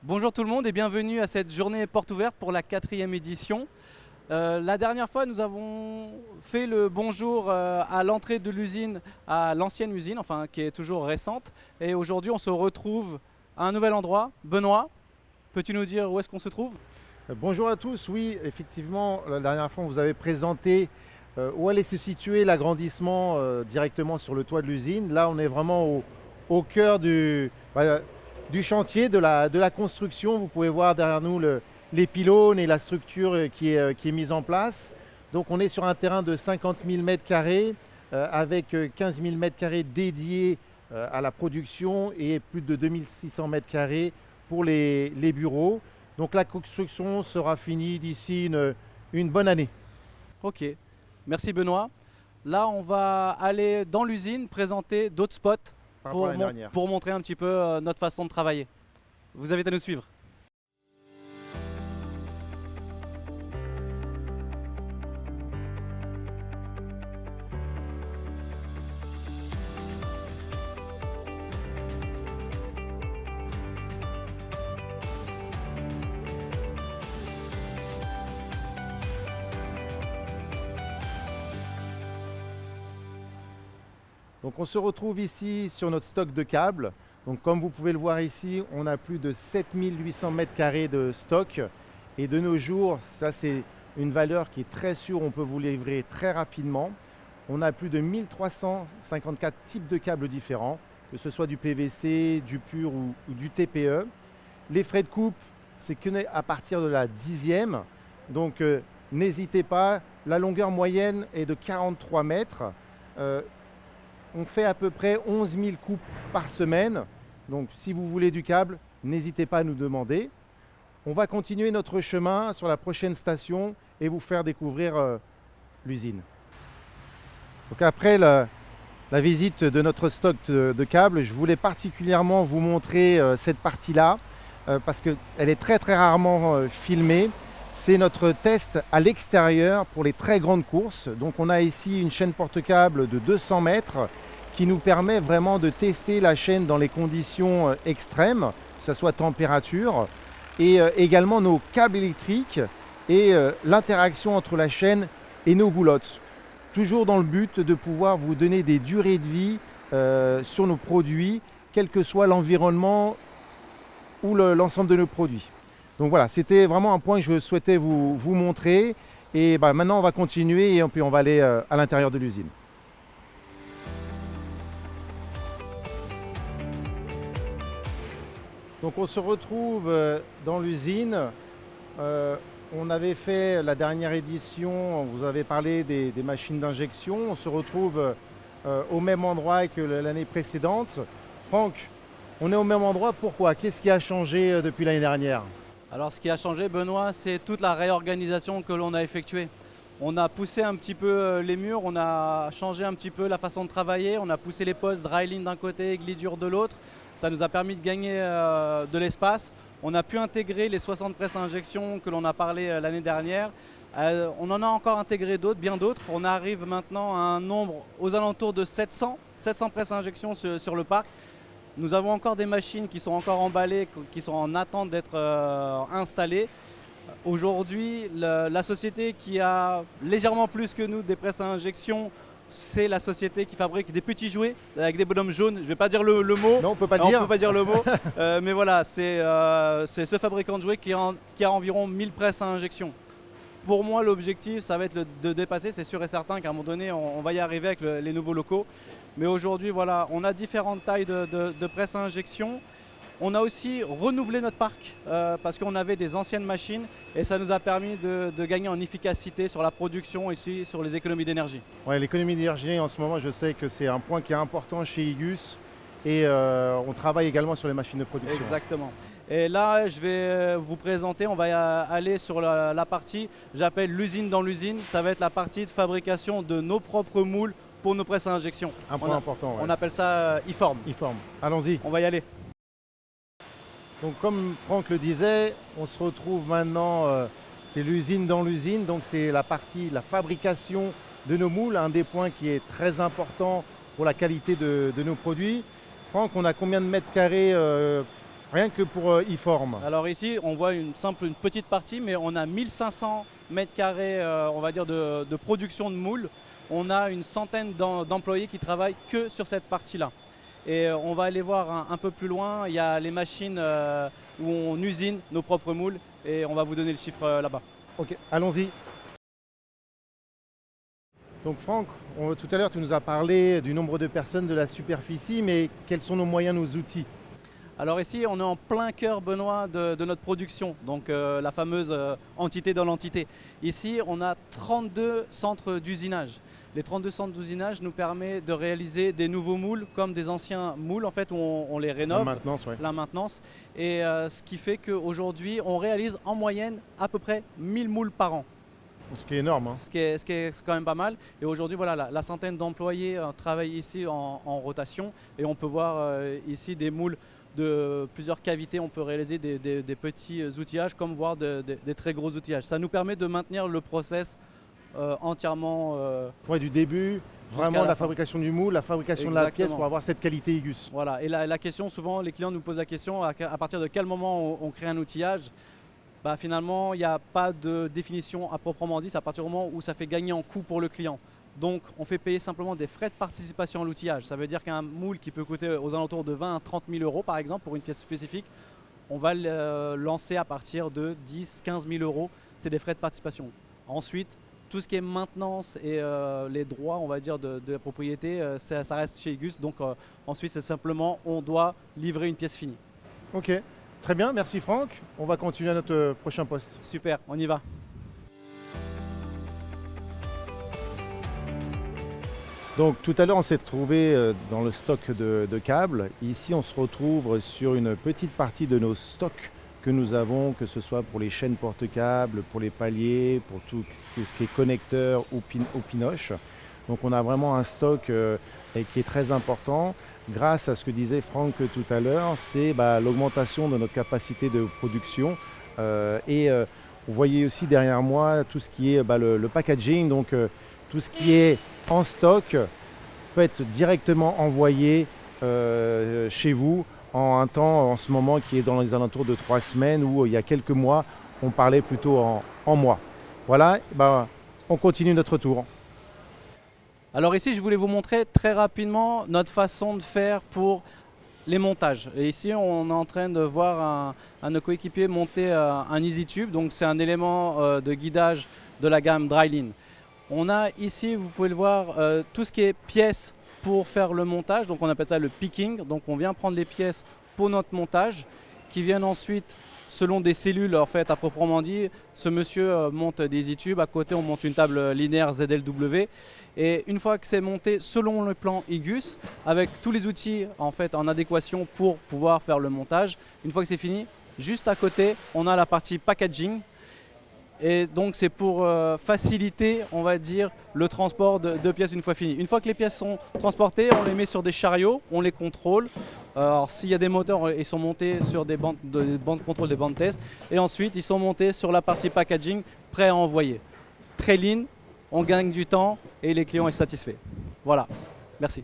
Bonjour tout le monde et bienvenue à cette journée porte ouverte pour la 4e édition. La dernière fois, nous avons fait le bonjour à l'entrée de l'usine, à l'ancienne usine, enfin qui est toujours récente. Et aujourd'hui, on se retrouve à un nouvel endroit. Benoît, peux-tu nous dire où est-ce qu'on se trouve? Bonjour à tous, oui, effectivement, la dernière fois, on vous avait présenté où allait se situer l'agrandissement directement sur le toit de l'usine. Là, on est vraiment au cœur du chantier, de la construction. Vous pouvez voir derrière nous les pylônes et la structure qui est mise en place. Donc, on est sur un terrain de 50 000 mètres carrés avec 15 000 mètres carrés dédiés à la production et plus de 2600 mètres carrés pour les bureaux. Donc la construction sera finie d'ici une bonne année. Ok, merci Benoît. Là, on va aller dans l'usine présenter d'autres spots Par rapport à l'année dernière. pour montrer un petit peu notre façon de travailler. Vous avez à nous suivre. Donc on se retrouve ici sur notre stock de câbles. Donc comme vous pouvez le voir ici, on a plus de 7800 mètres carrés de stock. Et de nos jours, ça c'est une valeur qui est très sûre, on peut vous livrer très rapidement. On a plus de 1354 types de câbles différents, que ce soit du PVC, du pur ou du TPE. Les frais de coupe, c'est que à partir de la 10e. Donc n'hésitez pas, la longueur moyenne est de 43 mètres. On fait à peu près 11 000 coupes par semaine. Donc si vous voulez du câble, n'hésitez pas à nous demander. On va continuer notre chemin sur la prochaine station et vous faire découvrir l'usine. Donc après la visite de notre stock de câbles, je voulais particulièrement vous montrer cette partie-là parce qu'elle est très rarement filmée. C'est notre test à l'extérieur pour les très grandes courses. Donc on a ici une chaîne porte-câble de 200 mètres qui nous permet vraiment de tester la chaîne dans les conditions extrêmes, que ce soit température, et également nos câbles électriques et l'interaction entre la chaîne et nos goulottes. Toujours dans le but de pouvoir vous donner des durées de vie sur nos produits, quel que soit l'environnement ou l'ensemble de nos produits. Donc voilà, c'était vraiment un point que je souhaitais vous montrer. Et maintenant, on va continuer et puis on va aller à l'intérieur de l'usine. Donc on se retrouve dans l'usine. On avait fait la dernière édition, on vous avait parlé des machines d'injection. On se retrouve au même endroit que l'année précédente. Franck, on est au même endroit, pourquoi? Qu'est-ce qui a changé depuis l'année dernière? Alors ce qui a changé Benoît, c'est toute la réorganisation que l'on a effectuée. On a poussé un petit peu les murs, on a changé un petit peu la façon de travailler, on a poussé les postes dryline d'un côté et glidure de l'autre. Ça nous a permis de gagner de l'espace. On a pu intégrer les 60 presses à injection que l'on a parlé l'année dernière. On en a encore intégré d'autres, bien d'autres. On arrive maintenant à un nombre aux alentours de 700 presses à injection sur le parc. Nous avons encore des machines qui sont encore emballées, qui sont en attente d'être installées. Aujourd'hui, la société qui a légèrement plus que nous des presses à injection, c'est la société qui fabrique des petits jouets avec des bonhommes jaunes. Je ne vais pas dire le mot. Non, on ne peut pas le Non, dire. on peut pas dire le mot. Mais voilà, c'est ce fabricant de jouets qui a environ 1000 presses à injection. Pour moi, l'objectif, ça va être de dépasser. C'est sûr et certain qu'à un moment donné, on va y arriver avec les nouveaux locaux. Mais aujourd'hui, voilà, on a différentes tailles de presses à injection. On a aussi renouvelé notre parc parce qu'on avait des anciennes machines et ça nous a permis de gagner en efficacité sur la production et aussi sur les économies d'énergie. Ouais, l'économie d'énergie, en ce moment, je sais que c'est un point qui est important chez Igus et on travaille également sur les machines de production. Exactement. Et là, je vais vous présenter, on va aller sur la partie, j'appelle l'usine dans l'usine. Ça va être la partie de fabrication de nos propres moules pour nos presses à injection. Un point important. On appelle ça e-form. E-form. Allons-y. On va y aller. Donc comme Franck le disait, on se retrouve maintenant, c'est l'usine dans l'usine, donc c'est la partie, la fabrication de nos moules, un des points qui est très important pour la qualité de nos produits. Franck, on a combien de mètres carrés rien que pour e-form. Alors ici, on voit une petite partie, mais on a 1500 mètres carrés, on va dire, de production de moules. On a une centaine d'employés qui travaillent que sur cette partie-là. Et on va aller voir un peu plus loin, il y a les machines où on usine nos propres moules et on va vous donner le chiffre là-bas. Ok, allons-y. Donc Franck, tout à l'heure tu nous as parlé du nombre de personnes, de la superficie, mais quels sont nos moyens, nos outils? Alors ici, on est en plein cœur, Benoît, de notre production, donc la fameuse entité dans l'entité. Ici, on a 32 centres d'usinage. Les 32 centres d'usinage nous permettent de réaliser des nouveaux moules comme des anciens moules, en fait, où on les rénove. La maintenance. Et ce qui fait qu'aujourd'hui, on réalise en moyenne à peu près 1000 moules par an. Ce qui est énorme. Hein. Ce qui est quand même pas mal. Et aujourd'hui, voilà, la centaine d'employés travaillent ici en rotation. Et on peut voir ici des moules de plusieurs cavités. On peut réaliser des petits outillages comme voir des très gros outillages. Ça nous permet de maintenir le process entièrement. Ouais, du début, vraiment la fabrication du moule, la fabrication de la pièce pour avoir cette qualité IGUS. Voilà. Et la question, souvent, les clients nous posent la question à partir de quel moment on crée un outillage. Bah, finalement, il n'y a pas de définition à proprement dit, c'est à partir du moment où ça fait gagner en coût pour le client. Donc, on fait payer simplement des frais de participation à l'outillage. Ça veut dire qu'un moule qui peut coûter aux alentours de 20 à 30 000 euros, par exemple, pour une pièce spécifique, on va le lancer à partir de 10 15 000 euros. C'est des frais de participation. Ensuite, tout ce qui est maintenance et les droits, on va dire, de la propriété, ça reste chez IGUS. Donc, ensuite, c'est simplement, on doit livrer une pièce finie. Ok. Très bien, merci Franck. On va continuer à notre prochain poste. Super, on y va. Donc tout à l'heure, on s'est trouvé dans le stock de câbles. Ici, on se retrouve sur une petite partie de nos stocks que nous avons, que ce soit pour les chaînes porte-câbles, pour les paliers, pour tout ce qui est connecteur ou pinoche. Donc on a vraiment un stock qui est très important. Grâce à ce que disait Franck tout à l'heure, c'est l'augmentation de notre capacité de production. Vous voyez aussi derrière moi tout ce qui est le packaging, donc tout ce qui est en stock peut être directement envoyé chez vous en ce moment qui est dans les alentours de 3 semaines, où il y a quelques mois, on parlait plutôt en mois. Voilà, on continue notre tour. Alors ici, je voulais vous montrer très rapidement notre façon de faire pour les montages. Et ici, on est en train de voir un de nos coéquipiers monter un EasyTube. Donc c'est un élément de guidage de la gamme Dryline. On a ici, vous pouvez le voir, tout ce qui est pièces pour faire le montage. Donc on appelle ça le picking. Donc on vient prendre les pièces pour notre montage qui viennent ensuite selon des cellules en fait à proprement dit. Ce monsieur monte des EasyTube, à côté on monte une table linéaire ZLW et une fois que c'est monté selon le plan IGUS avec tous les outils en fait en adéquation pour pouvoir faire le montage, une fois que c'est fini, juste à côté on a la partie packaging. Et donc c'est pour faciliter, on va dire, le transport de pièces une fois fini. Une fois que les pièces sont transportées, on les met sur des chariots, on les contrôle. Alors s'il y a des moteurs, ils sont montés sur des bandes de contrôle, des bandes test. Et ensuite, ils sont montés sur la partie packaging, prêts à envoyer. Très lean, on gagne du temps et les clients sont satisfaits. Voilà, merci.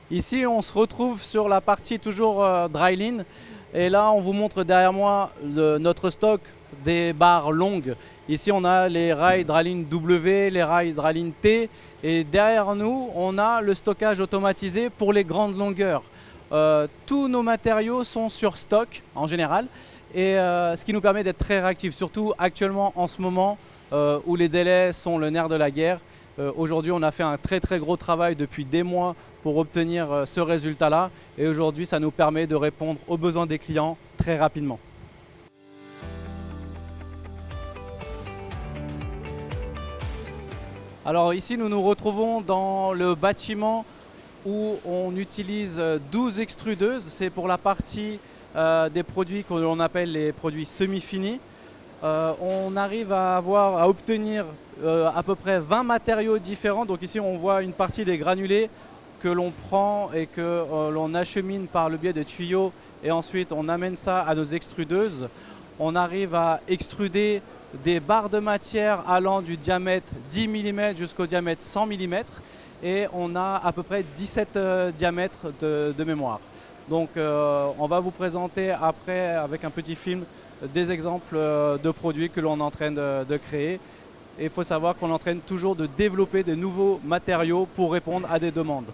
Ici, on se retrouve sur la partie toujours Dryline. Et là, on vous montre derrière moi notre stock des barres longues. Ici, on a les rails Dryline W, les rails Dryline T. Et derrière nous, on a le stockage automatisé pour les grandes longueurs. Tous nos matériaux sont sur stock en général. Et ce qui nous permet d'être très réactifs, surtout actuellement en ce moment où les délais sont le nerf de la guerre. Aujourd'hui, on a fait un très très gros travail depuis des mois pour obtenir ce résultat-là. Et aujourd'hui, ça nous permet de répondre aux besoins des clients très rapidement. Alors ici, nous nous retrouvons dans le bâtiment où on utilise 12 extrudeuses. C'est pour la partie des produits que l'on appelle les produits semi-finis. On arrive à obtenir à peu près 20 matériaux différents. Donc ici, on voit une partie des granulés que l'on prend et que l'on achemine par le biais de tuyaux et ensuite on amène ça à nos extrudeuses. On arrive à extruder des barres de matière allant du diamètre 10 mm jusqu'au diamètre 100 mm et on a à peu près 17 diamètres de mémoire. Donc on va vous présenter après avec un petit film des exemples de produits que l'on est en train de créer. Et il faut savoir qu'on est en train toujours de développer de nouveaux matériaux pour répondre à des demandes.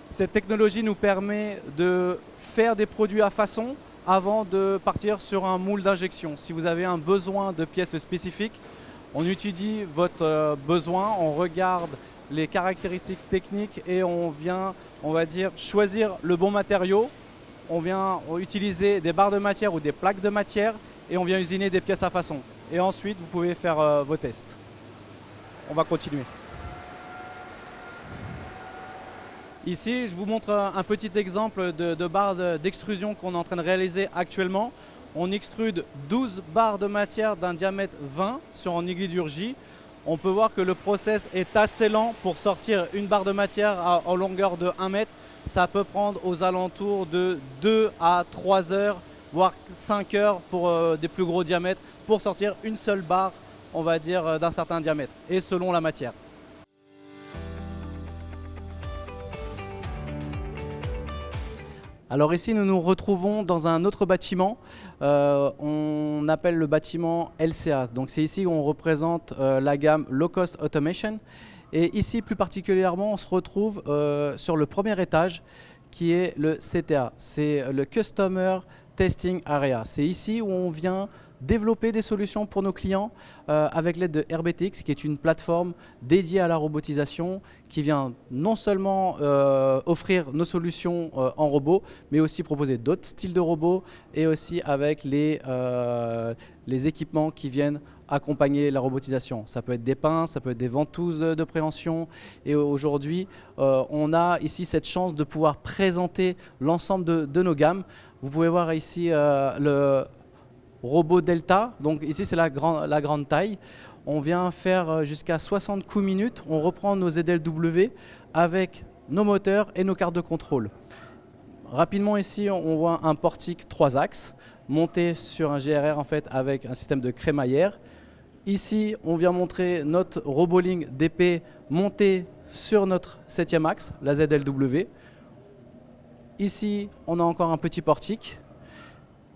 Cette technologie nous permet de faire des produits à façon avant de partir sur un moule d'injection. Si vous avez un besoin de pièces spécifiques, on étudie votre besoin, on regarde les caractéristiques techniques et on vient, on va dire, choisir le bon matériau. On vient utiliser des barres de matière ou des plaques de matière et on vient usiner des pièces à façon. Et ensuite, vous pouvez faire vos tests. On va continuer. Ici, je vous montre un petit exemple de barre d'extrusion qu'on est en train de réaliser actuellement. On extrude 12 barres de matière d'un diamètre 20 sur un aiguille J. On peut voir que le process est assez lent pour sortir une barre de matière en longueur de 1 mètre. Ça peut prendre aux alentours de 2 à 3 heures, voire 5 heures pour des plus gros diamètres, pour sortir une seule barre, on va dire, d'un certain diamètre, et selon la matière. Alors ici, nous nous retrouvons dans un autre bâtiment, on appelle le bâtiment LCA. Donc c'est ici où on représente la gamme Low Cost Automation. Et ici, plus particulièrement, on se retrouve sur le premier étage qui est le CTA, c'est le Customer Testing Area. C'est ici où on vient développer des solutions pour nos clients avec l'aide de RBTX, qui est une plateforme dédiée à la robotisation qui vient non seulement offrir nos solutions en robot, mais aussi proposer d'autres styles de robots et aussi avec les équipements qui viennent accompagner la robotisation. Ça peut être des pinces, ça peut être des ventouses de préhension. Et aujourd'hui, on a ici cette chance de pouvoir présenter l'ensemble de nos gammes. Vous pouvez voir ici le robot Delta. Donc ici, c'est la grande taille. On vient faire jusqu'à 60 coups minutes. On reprend nos ZLW avec nos moteurs et nos cartes de contrôle. Rapidement ici, on voit un portique 3 axes monté sur un GRR en fait avec un système de crémaillère. Ici, on vient montrer notre Roboling DP monté sur notre 7e axe, la ZLW. Ici, on a encore un petit portique.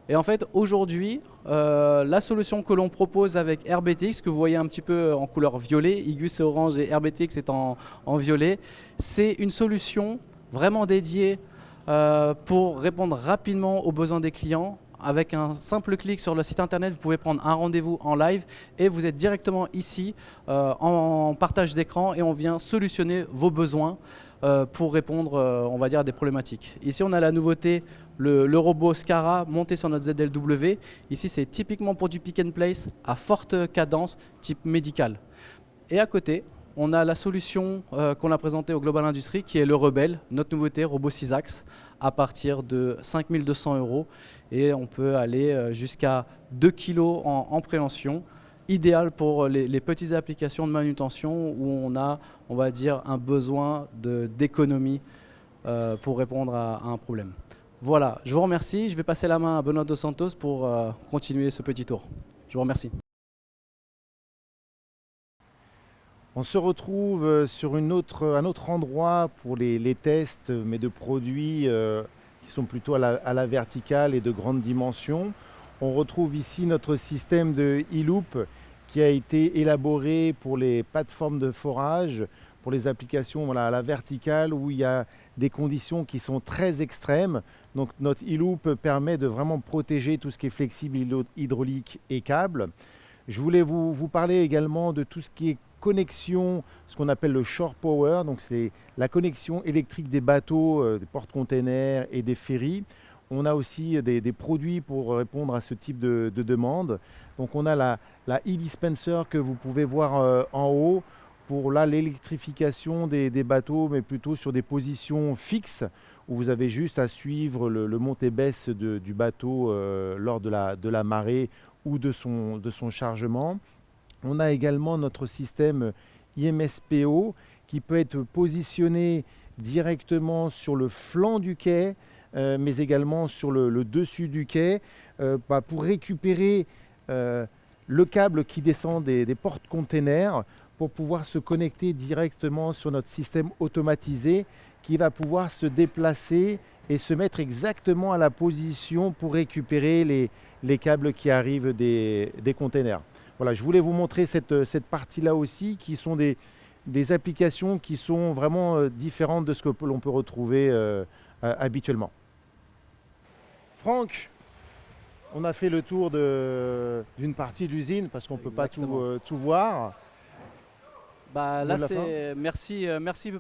Et en fait, aujourd'hui, la solution que l'on propose avec RBTX, que vous voyez un petit peu en couleur violet, Igus c'est orange et RBTX est en violet, c'est une solution vraiment dédiée pour répondre rapidement aux besoins des clients. Avec un simple clic sur le site internet, vous pouvez prendre un rendez-vous en live et vous êtes directement ici en partage d'écran et on vient solutionner vos besoins pour répondre, on va dire, à des problématiques. Ici, on a la nouveauté, le robot Scara monté sur notre ZLW. Ici, c'est typiquement pour du pick and place à forte cadence, type médical. Et à côté, on a la solution qu'on a présentée au Global Industries qui est le Rebelle, notre nouveauté, robot 6 axes, à partir de 5 200 €. Et on peut aller jusqu'à 2 kg en préhension, idéal pour les petites applications de manutention où on a, on va dire, un besoin d'économie pour répondre à un problème. Voilà, je vous remercie. Je vais passer la main à Benoît Dos Santos pour continuer ce petit tour. Je vous remercie. On se retrouve sur un autre endroit pour les tests, mais de produits qui sont plutôt à la verticale et de grande dimension. On retrouve ici notre système de e-loop qui a été élaboré pour les plateformes de forage, pour les applications à la verticale où il y a des conditions qui sont très extrêmes. Donc notre e-loop permet de vraiment protéger tout ce qui est flexible, hydraulique et câble. Je voulais vous parler également de tout ce qui est connexion, ce qu'on appelle le shore power, donc c'est la connexion électrique des bateaux, des porte-containers et des ferries. On a aussi des produits pour répondre à ce type de demande. Donc on a la e-dispenser que vous pouvez voir en haut pour l'électrification des bateaux, mais plutôt sur des positions fixes où vous avez juste à suivre le montée-baisse du bateau lors de la marée ou de son chargement. On a également notre système IMSPO qui peut être positionné directement sur le flanc du quai, mais également sur le dessus du quai pour récupérer le câble qui descend des porte-containers pour pouvoir se connecter directement sur notre système automatisé qui va pouvoir se déplacer et se mettre exactement à la position pour récupérer les câbles qui arrivent des containers. Voilà, je voulais vous montrer cette partie-là aussi, qui sont des applications qui sont vraiment différentes de ce que l'on peut retrouver habituellement. Franck, on a fait le tour d'une partie de l'usine parce qu'on ne peut pas tout voir. Bah, là, merci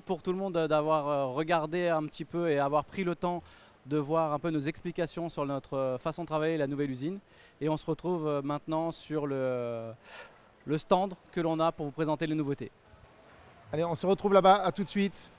pour tout le monde d'avoir regardé un petit peu et avoir pris le temps de voir un peu nos explications sur notre façon de travailler la nouvelle usine. Et on se retrouve maintenant sur le stand que l'on a pour vous présenter les nouveautés. Allez, on se retrouve là-bas, à tout de suite.